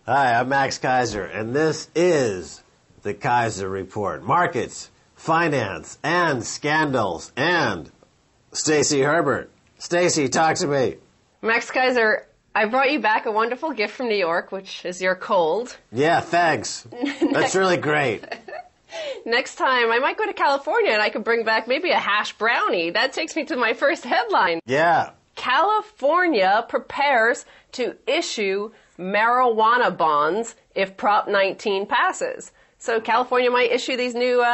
Hi, I'm Max Keiser, and this is the Keiser Report. Markets, finance, and scandals, and Stacy Herbert. Stacy, talk to me. Max Keiser, I brought you back a wonderful gift from New York, which is your cold. Yeah, thanks. That's really great. Next time, I might go to California and I could bring back maybe a hash brownie. That takes me to my first headline. Yeah. California prepares to issue marijuana bonds if Prop 19 passes. So California might issue these new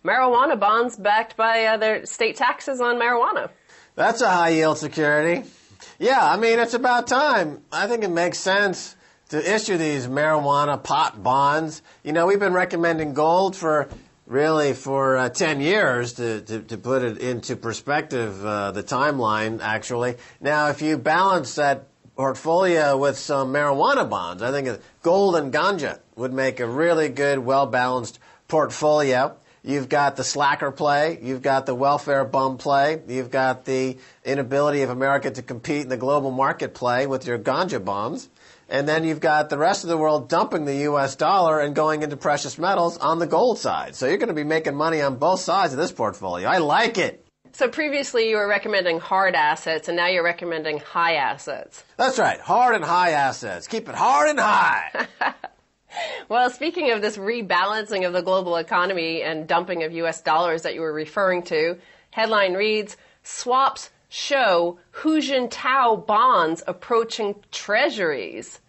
marijuana bonds backed by their state taxes on marijuana. That's a high-yield security. Yeah, I mean, it's about time. I think it makes sense to issue these marijuana pot bonds. You know, we've been recommending gold for 10 years to put it into perspective, the timeline, actually. Now, if you balance that portfolio with some marijuana bonds, I think gold and ganja would make a really good, well-balanced portfolio. You've got the slacker play, you've got the welfare bum play, you've got the inability of America to compete in the global market play with your ganja bombs, and then you've got the rest of the world dumping the U.S. dollar and going into precious metals on the gold side. So you're going to be making money on both sides of this portfolio. I like it. So previously you were recommending hard assets, and now you're recommending high assets. That's right, hard and high assets. Keep it hard and high. Well, speaking of this rebalancing of the global economy and dumping of U.S. dollars that you were referring to, headline reads, swaps show Hu Jintao bonds approaching treasuries.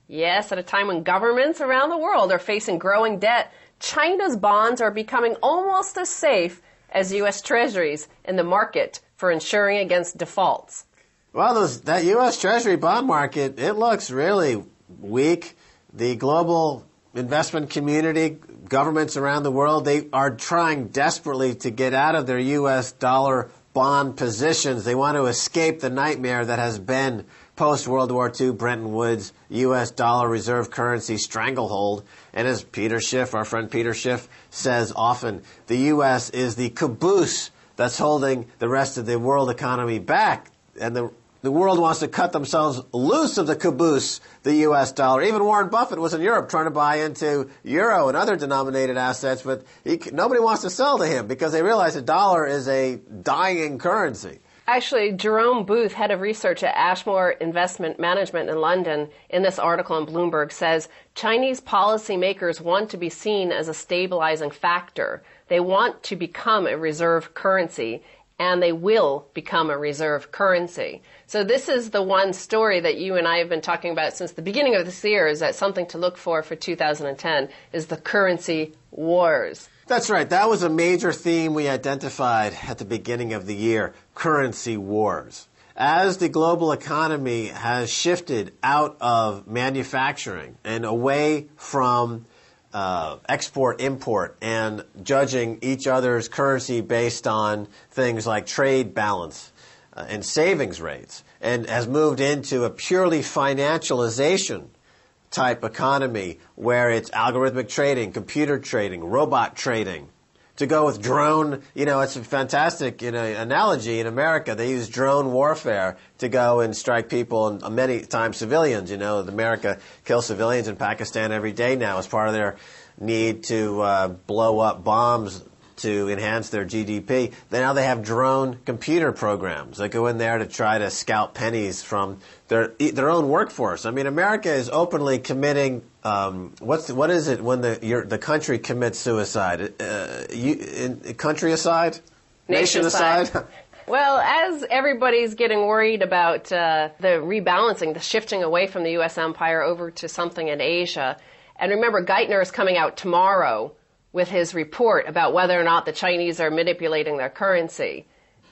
Yes, at a time when governments around the world are facing growing debt, China's bonds are becoming almost as safe as U.S. treasuries in the market for insuring against defaults. Well, that U.S. Treasury bond market, it looks really weak. The global investment community, governments around the world, they are trying desperately to get out of their U.S. dollar bond positions. They want to escape the nightmare that has been post-World War II, Bretton Woods, U.S. dollar reserve currency stranglehold. And as Peter Schiff, our friend Peter Schiff, says often, the U.S. is the caboose that's holding the rest of the world economy back. And the world wants to cut themselves loose of the caboose, the U.S. dollar. Even Warren Buffett was in Europe trying to buy into euro and other denominated assets, but nobody wants to sell to him because they realize the dollar is a dying currency. Actually, Jerome Booth, head of research at Ashmore Investment Management in London, in this article in Bloomberg says, Chinese policymakers want to be seen as a stabilizing factor. They want to become a reserve currency, and they will become a reserve currency. So this is the one story that you and I have been talking about since the beginning of this year, is that something to look for 2010 is the currency wars. That's right. That was a major theme we identified at the beginning of the year, currency wars. As the global economy has shifted out of manufacturing and away from export-import and judging each other's currency based on things like trade balance and savings rates, and has moved into a purely financialization type economy where it's algorithmic trading, computer trading, robot trading. To go with drone, it's a fantastic, analogy. In America, they use drone warfare to go and strike people, and many times civilians. America kills civilians in Pakistan every day now as part of their need to blow up bombs to enhance their GDP. Now they have drone computer programs that go in there to try to scalp pennies from their own workforce. I mean, America is openly committing. What is it when the country commits suicide? Country-acide? Nation-acide? Well, as everybody's getting worried about the rebalancing, the shifting away from the U.S. empire over to something in Asia, and remember, Geithner is coming out tomorrow with his report about whether or not the Chinese are manipulating their currency.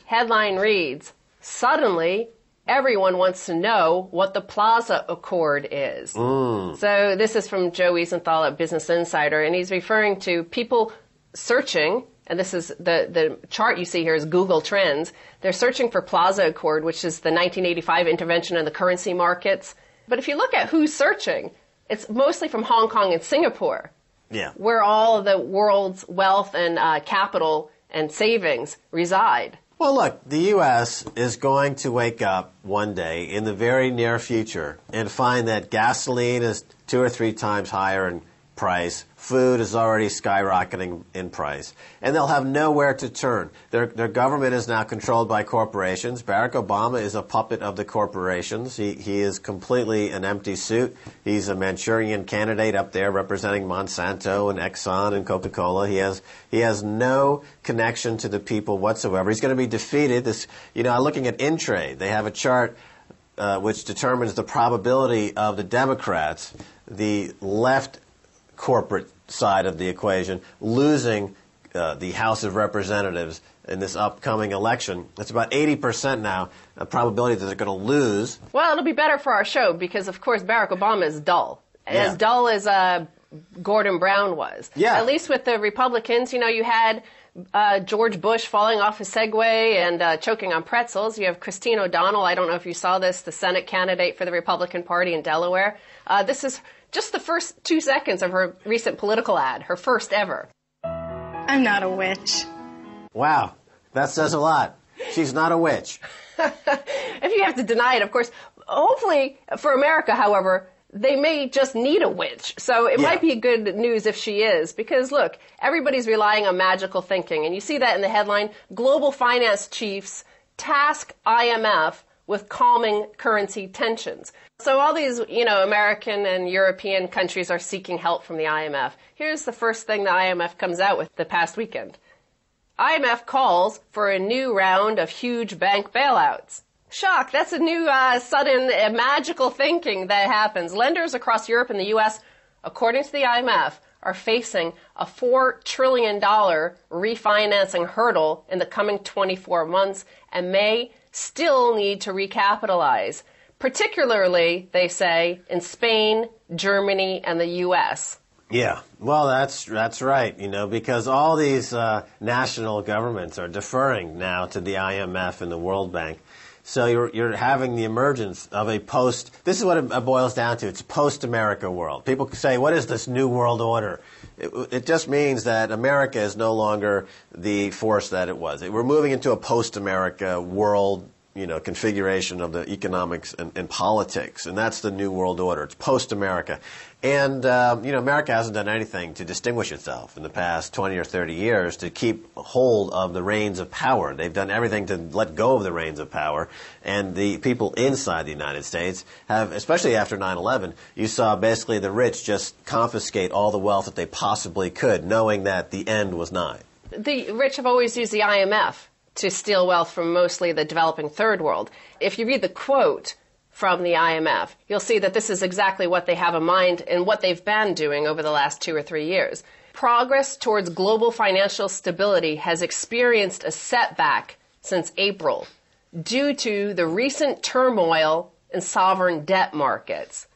Headline reads, suddenly, everyone wants to know what the Plaza Accord is. So this is from Joe Wiesenthal at Business Insider, and he's referring to people searching, and this is the chart you see here is Google Trends. They're searching for Plaza Accord, which is the 1985 intervention in the currency markets. But if you look at who's searching, it's mostly from Hong Kong and Singapore. Yeah. Where all of the world's wealth and capital and savings reside. Well, look, the U.S. is going to wake up one day in the very near future and find that gasoline is 2 or 3 times higher in price. Food is already skyrocketing in price. And they'll have nowhere to turn. Their government is now controlled by corporations. Barack Obama is a puppet of the corporations. He is completely an empty suit. He's a Manchurian candidate up there representing Monsanto and Exxon and Coca-Cola. He has no connection to the people whatsoever. He's going to be defeated. Looking at Intrade, they have a chart which determines the probability of the Democrats, the left corporate side of the equation, losing the House of Representatives in this upcoming election. It's about 80% now, a probability that they're going to lose. Well, it'll be better for our show because, of course, Barack Obama is dull. Yeah. As dull as Gordon Brown was. Yeah. At least with the Republicans, you had George Bush falling off his Segway and choking on pretzels. You have Christine O'Donnell. I don't know if you saw this, the Senate candidate for the Republican Party in Delaware. This is just the first 2 seconds of her recent political ad, her first ever. I'm not a witch. Wow, that says a lot. She's not a witch. If you have to deny it, of course. Hopefully, for America, however, they may just need a witch. So it might be good news if she is. Because, look, everybody's relying on magical thinking. And you see that in the headline, Global Finance Chiefs Task IMF with Calming Currency Tensions. So all these, American and European countries are seeking help from the IMF. Here's the first thing the IMF comes out with the past weekend. IMF calls for a new round of huge bank bailouts. Shock, that's a new sudden magical thinking that happens. Lenders across Europe and the U.S., according to the IMF, are facing a $4 trillion refinancing hurdle in the coming 24 months and may still need to recapitalize, particularly, they say, in Spain, Germany, and the U.S. Yeah, well, that's right, because all these national governments are deferring now to the IMF and the World Bank. So you're having the emergence of this is what it boils down to. It's a post-America world. People say, what is this new world order? It just means that America is no longer the force that it was. We're moving into a post-America world, configuration of the economics and politics, and that's the new world order. It's post-America. And, America hasn't done anything to distinguish itself in the past 20 or 30 years to keep hold of the reins of power. They've done everything to let go of the reins of power. And the people inside the United States have, especially after 9/11, you saw basically the rich just confiscate all the wealth that they possibly could, knowing that the end was nigh. The rich have always used the IMF to steal wealth from mostly the developing third world. If you read the quote from the IMF, you'll see that this is exactly what they have in mind and what they've been doing over the last 2 or 3 years. Progress towards global financial stability has experienced a setback since April due to the recent turmoil in sovereign debt markets.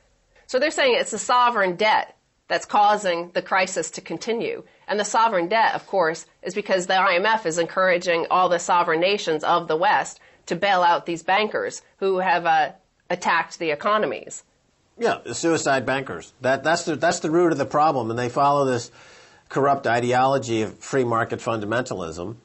So they're saying it's the sovereign debt that's causing the crisis to continue. And the sovereign debt, of course, is because the IMF is encouraging all the sovereign nations of the West to bail out these bankers who have attacked the economies. Yeah, the suicide bankers. That's the root of the problem, and they follow this corrupt ideology of free market fundamentalism.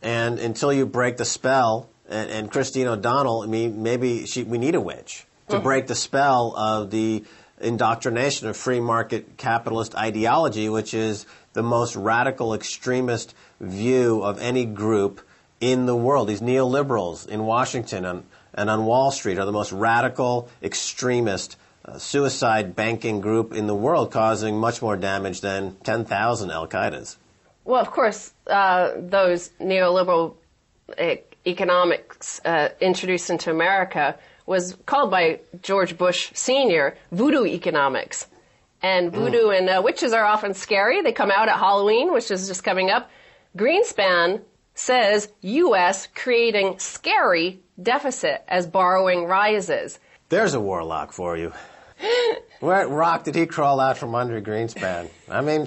And until you break the spell, and Christine O'Donnell, maybe we need a witch to break the spell of the indoctrination of free market capitalist ideology, which is the most radical extremist view of any group in the world. These neoliberals in Washington and on Wall Street are the most radical, extremist, suicide banking group in the world, causing much more damage than 10,000 Al-Qaedas. Well, of course, those neoliberal economics introduced into America was called by George Bush Sr. voodoo economics. And voodoo and witches are often scary. They come out at Halloween, which is just coming up. Greenspan says U.S. creating scary deficit as borrowing rises. There's a warlock for you. What rock did he crawl out from under, Greenspan?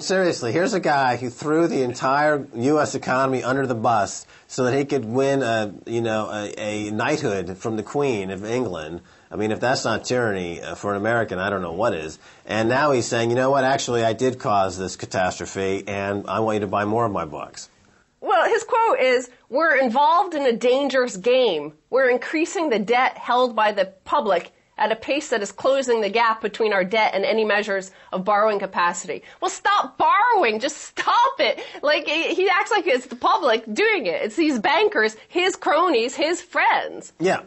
Seriously, here's a guy who threw the entire U.S. economy under the bus so that he could win a knighthood from the Queen of England. If that's not tyranny for an American, I don't know what is. And now he's saying, you know what, actually I did cause this catastrophe, and I want you to buy more of my books. Well, his quote is, "We're involved in a dangerous game. We're increasing the debt held by the public at a pace that is closing the gap between our debt and any measures of borrowing capacity. Well, stop borrowing. Just stop it. Like, he acts like it's the public doing it. It's these bankers, his cronies, his friends. Yeah.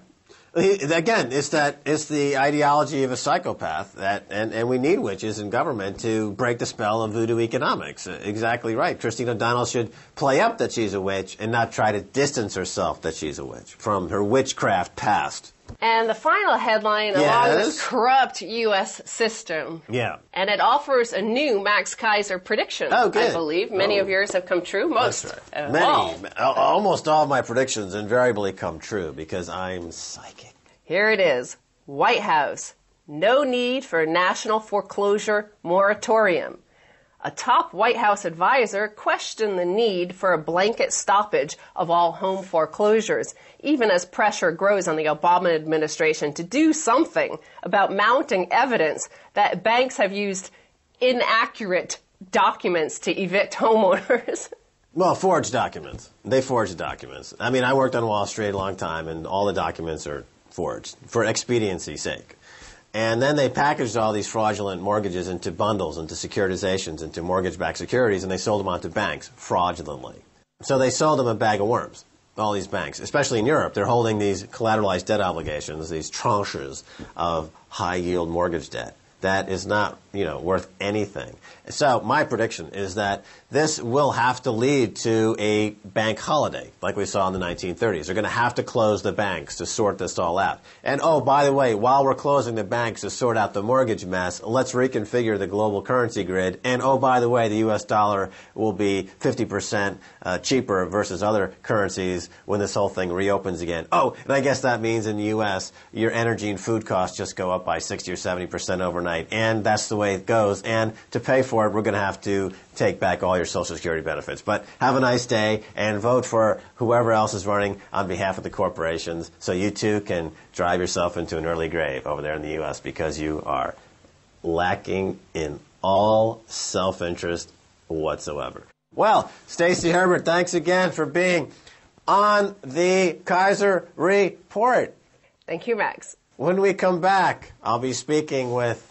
Again, it's the ideology of a psychopath and we need witches in government to break the spell of voodoo economics. Exactly right. Christine O'Donnell should play up that she's a witch and not try to distance herself that she's a witch from her witchcraft past. And the final headline along this corrupt U.S. system. Yeah. And it offers a new Max Keiser prediction. Oh, good. I believe many of yours have come true. Most. That's right. Almost all of my predictions invariably come true because I'm psychic. Here it is. White House. No need for national foreclosure moratorium. A top White House advisor questioned the need for a blanket stoppage of all home foreclosures, even as pressure grows on the Obama administration to do something about mounting evidence that banks have used inaccurate documents to evict homeowners. Well, forged documents. They forged documents. I mean, I worked on Wall Street a long time, and all the documents are forged for expediency's sake. And then they packaged all these fraudulent mortgages into bundles, into securitizations, into mortgage-backed securities, and they sold them on to banks fraudulently. So they sold them a bag of worms, all these banks. Especially in Europe, they're holding these collateralized debt obligations, these tranches of high-yield mortgage debt. That is not, worth anything. So my prediction is that this will have to lead to a bank holiday, like we saw in the 1930s. They're going to have to close the banks to sort this all out. And, oh, by the way, while we're closing the banks to sort out the mortgage mess, let's reconfigure the global currency grid. And, oh, by the way, the U.S. dollar will be 50% cheaper versus other currencies when this whole thing reopens again. Oh, and I guess that means in the U.S. your energy and food costs just go up by 60 or 70% overnight. And that's the way it goes. And to pay for it, we're going to have to take back all your Social Security benefits. But have a nice day and vote for whoever else is running on behalf of the corporations so you too can drive yourself into an early grave over there in the U.S. because you are lacking in all self-interest whatsoever. Well, Stacy Herbert, thanks again for being on the Keiser Report. Thank you, Max. When we come back, I'll be speaking with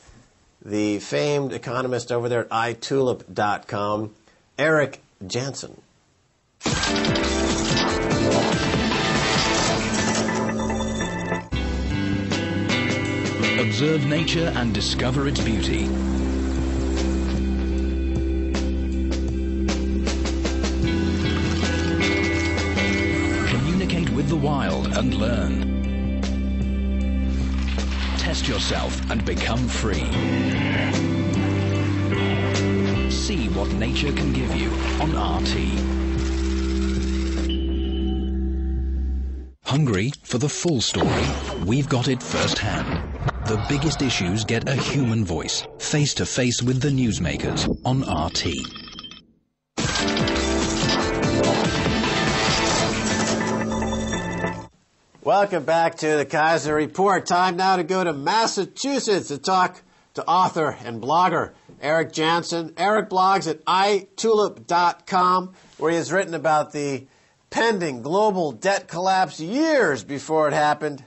the famed economist over there at itulip.com, Eric Jansen. Observe nature and discover its beauty. Communicate with the wild and learn. Test yourself and become free. See what nature can give you on RT. Hungry for the full story? We've got it firsthand. The biggest issues get a human voice, face to face with the newsmakers on RT. Welcome back to the Keiser Report. Time now to go to Massachusetts to talk to author and blogger Eric Jansen. Eric blogs at itulip.com, where he has written about the pending global debt collapse years before it happened.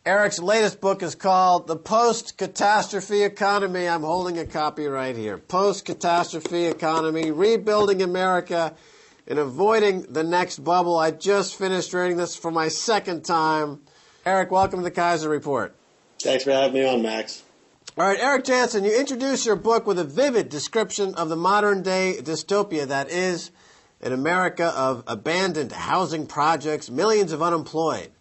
Eric's latest book is called The Post-Catastrophe Economy. I'm holding a copy right here. Post-Catastrophe Economy, Rebuilding America and Avoiding the Next Bubble. I just finished reading this for my second time. Eric, welcome to the Keiser Report. Thanks for having me on, Max. All right, Eric Jansen, you introduce your book with a vivid description of the modern-day dystopia that is an America of abandoned housing projects, millions of unemployed.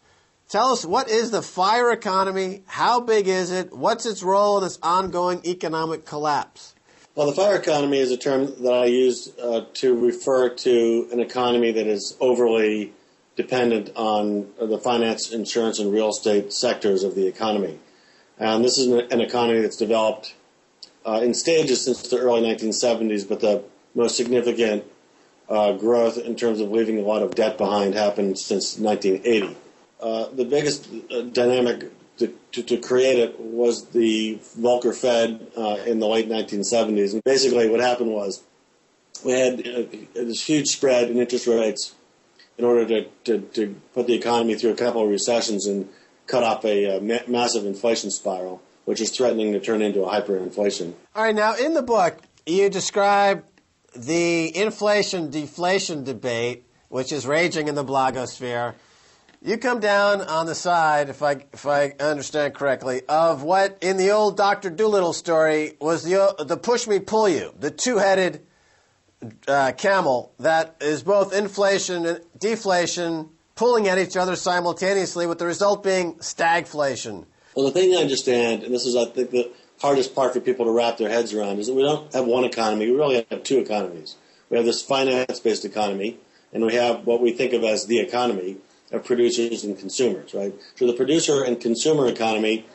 Tell us, what is the FIRE economy? How big is it? What's its role in this ongoing economic collapse? Well, the FIRE economy is a term that I use to refer to an economy that is overly dependent on the finance, insurance, and real estate sectors of the economy. And this is an economy that's developed in stages since the early 1970s, but the most significant growth in terms of leaving a lot of debt behind happened since 1980. The biggest dynamic to create it was the Volcker Fed in the late 1970s. And basically what happened was we had this huge spread in interest rates in order to put the economy through a couple of recessions. And cut off a massive inflation spiral, which is threatening to turn into a hyperinflation. All right, now in the book, you describe the inflation-deflation debate, which is raging in the blogosphere. You come down on the side, if I understand correctly, of what in the old Dr. Dolittle story was the push me, pull you, the two-headed camel that is both inflation and deflation pulling at each other simultaneously, with the result being stagflation. Well, the thing I understand, and this is, I think, the hardest part for people to wrap their heads around, is that we don't have one economy. We really have two economies. We have this finance-based economy, and we have what we think of as the economy of producers and consumers, right? So the producer and consumer economy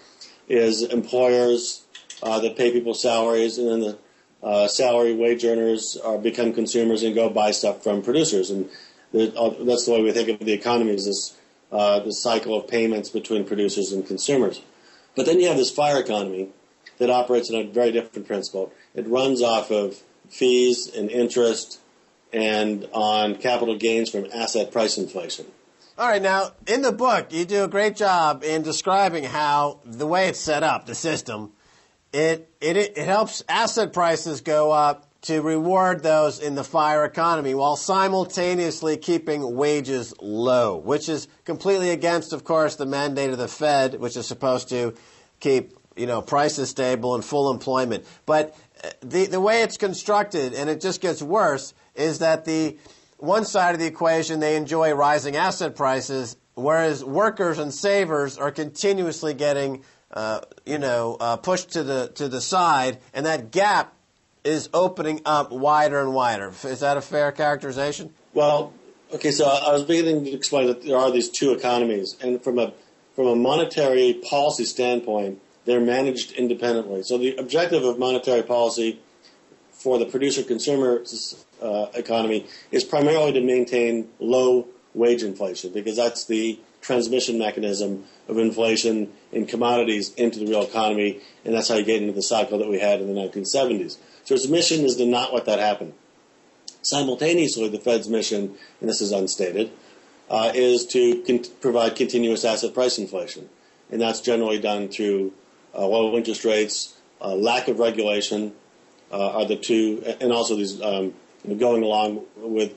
is employers that pay people salaries, and then the salary wage earners become consumers and go buy stuff from producers. And that's the way we think of the economy, is this cycle of payments between producers and consumers. But then you have this FIRE economy that operates on a very different principle. It runs off of fees and interest and on capital gains from asset price inflation. All right, now, in the book, you do a great job in describing how the way it's set up, the system, it helps asset prices go up to reward those in the FIRE economy while simultaneously keeping wages low, which is completely against, of course, the mandate of the Fed, which is supposed to keep, prices stable and full employment. But the way it's constructed, and it just gets worse, is that the one side of the equation, they enjoy rising asset prices, whereas workers and savers are continuously getting, pushed to the side, and that gap is opening up wider and wider. Is that a fair characterization? Well, okay, so I was beginning to explain that there are these two economies, and from a monetary policy standpoint, they're managed independently. So the objective of monetary policy for the producer-consumer economy is primarily to maintain low wage inflation, because that's the transmission mechanism of inflation in commodities into the real economy, and that's how you get into the cycle that we had in the 1970s. So its mission is to not let that happen. Simultaneously, the Fed's mission, and this is unstated, is to provide continuous asset price inflation, and that's generally done through low interest rates, lack of regulation, are the two, and also these going along with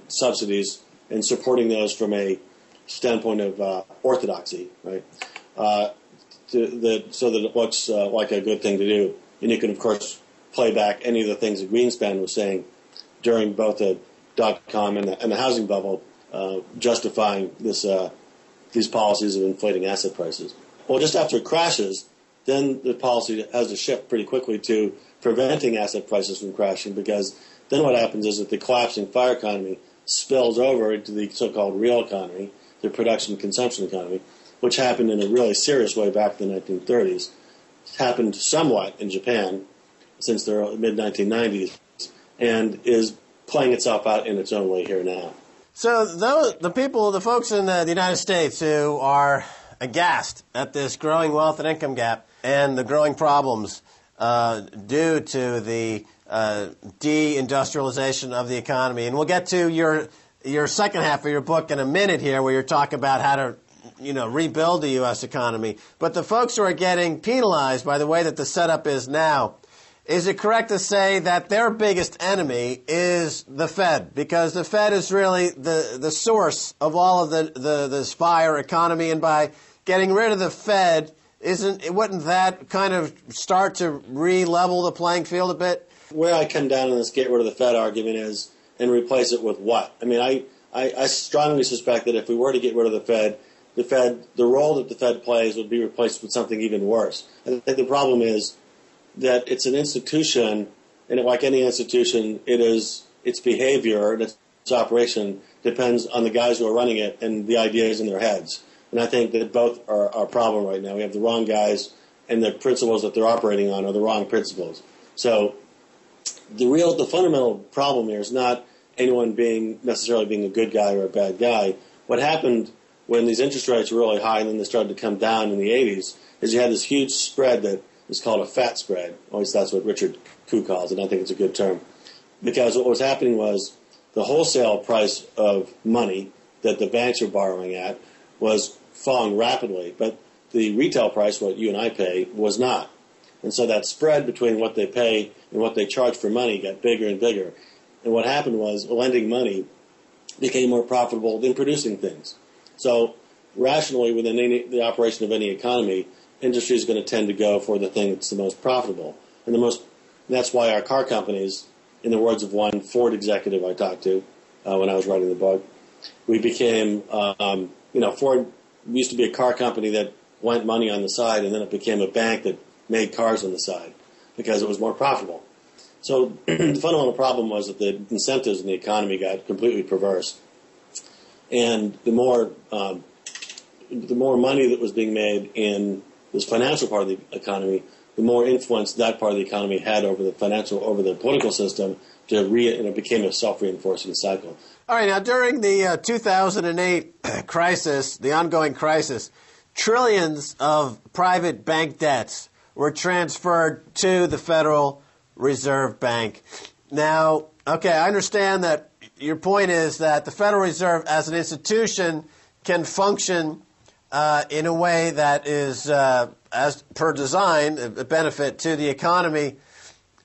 subsidies and supporting those from a standpoint of orthodoxy, right? So that it looks like a good thing to do. And you can, of course, play back any of the things that Greenspan was saying during both the dot-com and the housing bubble, justifying these policies of inflating asset prices. Well, just after it crashes, then the policy has to shift pretty quickly to preventing asset prices from crashing, because then what happens is that the collapsing FIRE economy spills over into the so-called real economy, the production consumption economy, which happened in a really serious way back in the 1930s. It's happened somewhat in Japan since the mid-1990s, and is playing itself out in its own way here now. So the folks in the United States who are aghast at this growing wealth and income gap and the growing problems due to the deindustrialization of the economy. And we'll get to your second half of your book in a minute here, where you're talking about how to rebuild the U.S. economy. But the folks who are getting penalized by the way that the setup is now, is it correct to say that their biggest enemy is the Fed? Because the Fed is really the source of all of this FIRE economy, and by getting rid of the Fed, wouldn't that kind of start to re-level the playing field a bit? Where I come down on this get rid of the Fed argument is, and replace it with what? I mean, I strongly suspect that if we were to get rid of the Fed, the role that the Fed plays would be replaced with something even worse. I think the problem is that it's an institution, and like any institution, its behavior and its operation depends on the guys who are running it and the ideas in their heads. And I think that both are a problem right now. We have the wrong guys, and the principles that they're operating on are the wrong principles. So the fundamental problem here is not anyone necessarily being a good guy or a bad guy. What happened when these interest rates were really high and then they started to come down in the 80s is you had this huge spread that is called a fat spread. At least that's what Richard Koo calls it. I think it's a good term. Because what was happening was the wholesale price of money that the banks were borrowing at was falling rapidly, but the retail price, what you and I pay, was not. And so that spread between what they pay and what they charge for money got bigger and bigger. And what happened was lending money became more profitable than producing things. So rationally, within the operation of any economy, industry is going to tend to go for the thing that's the most profitable. And that's why our car companies, in the words of one Ford executive I talked to when I was writing the book, we became, Ford used to be a car company that lent money on the side, and then it became a bank that made cars on the side because it was more profitable. So the fundamental problem was that the incentives in the economy got completely perverse. And the more money that was being made in this financial part of the economy, the more influence that part of the economy had over the political system, and it became a self-reinforcing cycle. All right, now during the 2008 crisis, the ongoing crisis, trillions of private bank debts were transferred to the Federal Reserve Bank. Now, okay, I understand that your point is that the Federal Reserve as an institution can function in a way that is, as per design, a benefit to the economy.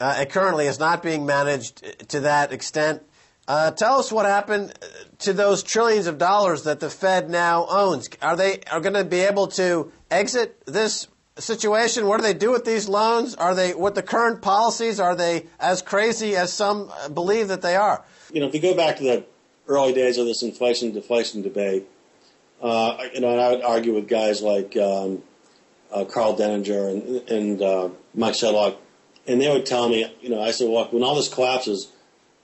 It currently is not being managed to that extent. Tell us what happened to those trillions of dollars that the Fed now owns. Are going to be able to exit this situation? What do they do with these loans? Are they, with the current policies, are they as crazy as some believe that they are? If you go back to the early days of this inflation-deflation debate, and I would argue with guys like Carl Denninger and Mike Shedlock, and they would tell me, I said, well, when all this collapses,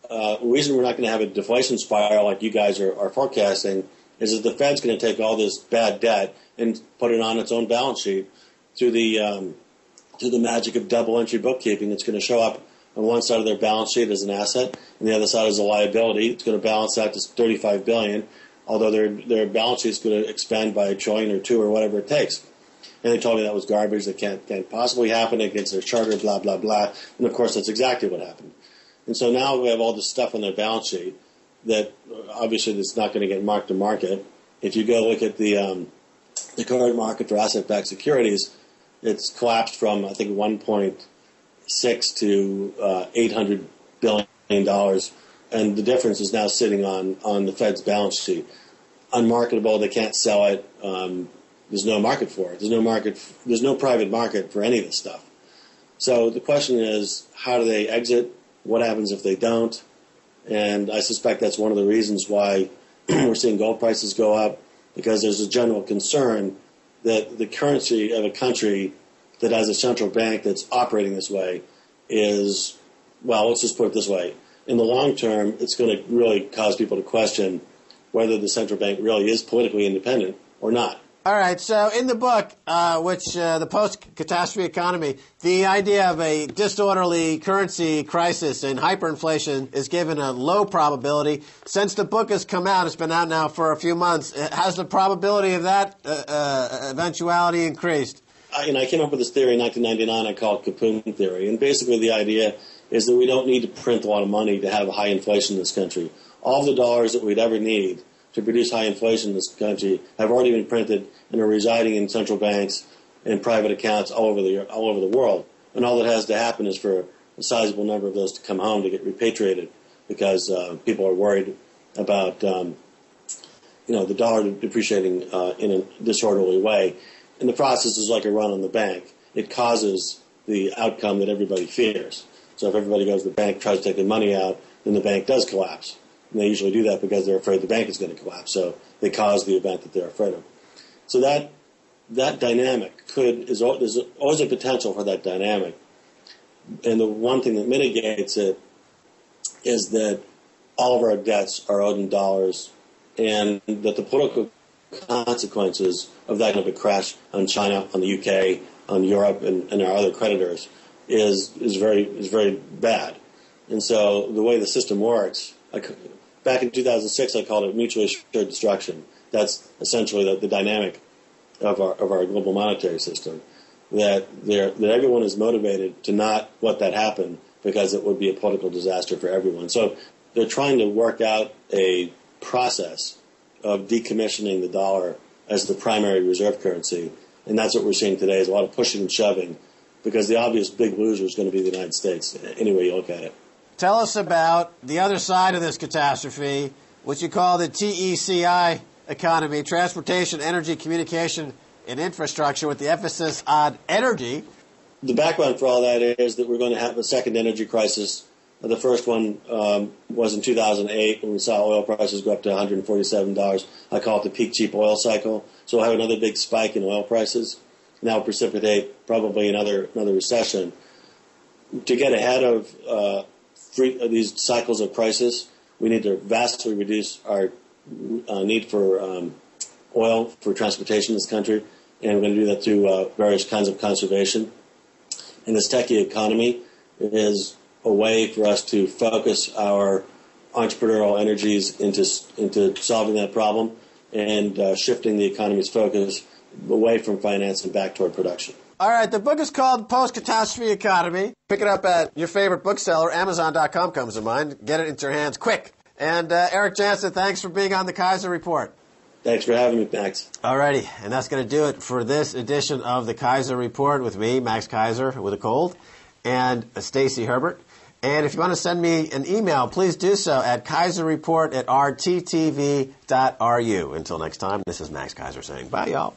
the reason we're not going to have a deflation spiral like you guys are forecasting is that the Fed's going to take all this bad debt and put it on its own balance sheet through the magic of double entry bookkeeping. It's going to show up on one side of their balance sheet as an asset, and the other side as a liability. It's going to balance out to $35 billion, although their balance sheet is going to expand by $1 trillion or $2 trillion or whatever it takes. And they told me that was garbage. That can't possibly happen against their charter, blah, blah, blah. And, of course, that's exactly what happened. And so now we have all this stuff on their balance sheet that obviously that's not going to get marked to market. If you go look at the current market for asset-backed securities, it's collapsed from, I think, 1.6 to $800 billion. And the difference is now sitting on the Fed's balance sheet. Unmarketable, they can't sell it. There's no market for it. There's no private market for any of this stuff. So the question is, how do they exit? What happens if they don't? And I suspect that's one of the reasons why we're seeing gold prices go up, because there's a general concern that the currency of a country that has a central bank that's operating this way is, well, let's just put it this way. In the long term, it's going to really cause people to question whether the central bank really is politically independent or not. All right, so in the book, the post-catastrophe economy, the idea of a disorderly currency crisis and hyperinflation is given a low probability. Since the book has come out, it's been out now for a few months, has the probability of that eventuality increased? I came up with this theory in 1999. I call it Capoon theory. And basically the idea is that we don't need to print a lot of money to have high inflation in this country. All the dollars that we'd ever need to produce high inflation in this country have already been printed and are residing in central banks and private accounts all over the world. And all that has to happen is for a sizable number of those to come home to get repatriated, because people are worried about the dollar depreciating in a disorderly way. And the process is like a run on the bank. It causes the outcome that everybody fears. So if everybody goes to the bank, tries to take their money out, then the bank does collapse. And they usually do that because they're afraid the bank is going to collapse. So they cause the event that they're afraid of. So that dynamic there's always a potential for that dynamic. And the one thing that mitigates it is that all of our debts are owed in dollars, and that the political consequences of that kind of a crash on China, on the UK, on Europe, and our other creditors is very bad. And so the way the system works, back in 2006, I called it mutually assured destruction. That's essentially the dynamic of our global monetary system. That everyone is motivated to not let that happen, because it would be a political disaster for everyone. So they're trying to work out a process of decommissioning the dollar as the primary reserve currency And that's what we're seeing today, is a lot of pushing and shoving, because the obvious big loser is going to be the United States, any way you look at it. Tell us about the other side of this catastrophe, what you call the TECI economy, transportation, energy, communication, and infrastructure, with the emphasis on energy. The background for all that is that we're going to have a second energy crisis. The first one was in 2008 when we saw oil prices go up to $147. I call it the peak cheap oil cycle. So we'll have another big spike in oil prices. And that will precipitate probably another recession. To get ahead of these cycles of crisis, we need to vastly reduce our need for oil for transportation in this country. And we're going to do that through various kinds of conservation. And this techie economy is a way for us to focus our entrepreneurial energies into solving that problem and shifting the economy's focus away from finance and back toward production. All right, the book is called Post-Catastrophe Economy. Pick it up at your favorite bookseller. Amazon.com comes to mind. Get it into your hands quick. And Eric Jansen, thanks for being on the Keiser Report. Thanks for having me, Max. All righty, and that's going to do it for this edition of the Keiser Report with me, Max Keiser, with a cold, and Stacy Herbert. And if you want to send me an email, please do so at keiserreport@rttv.ru. Until next time, this is Max Keiser saying bye, y'all.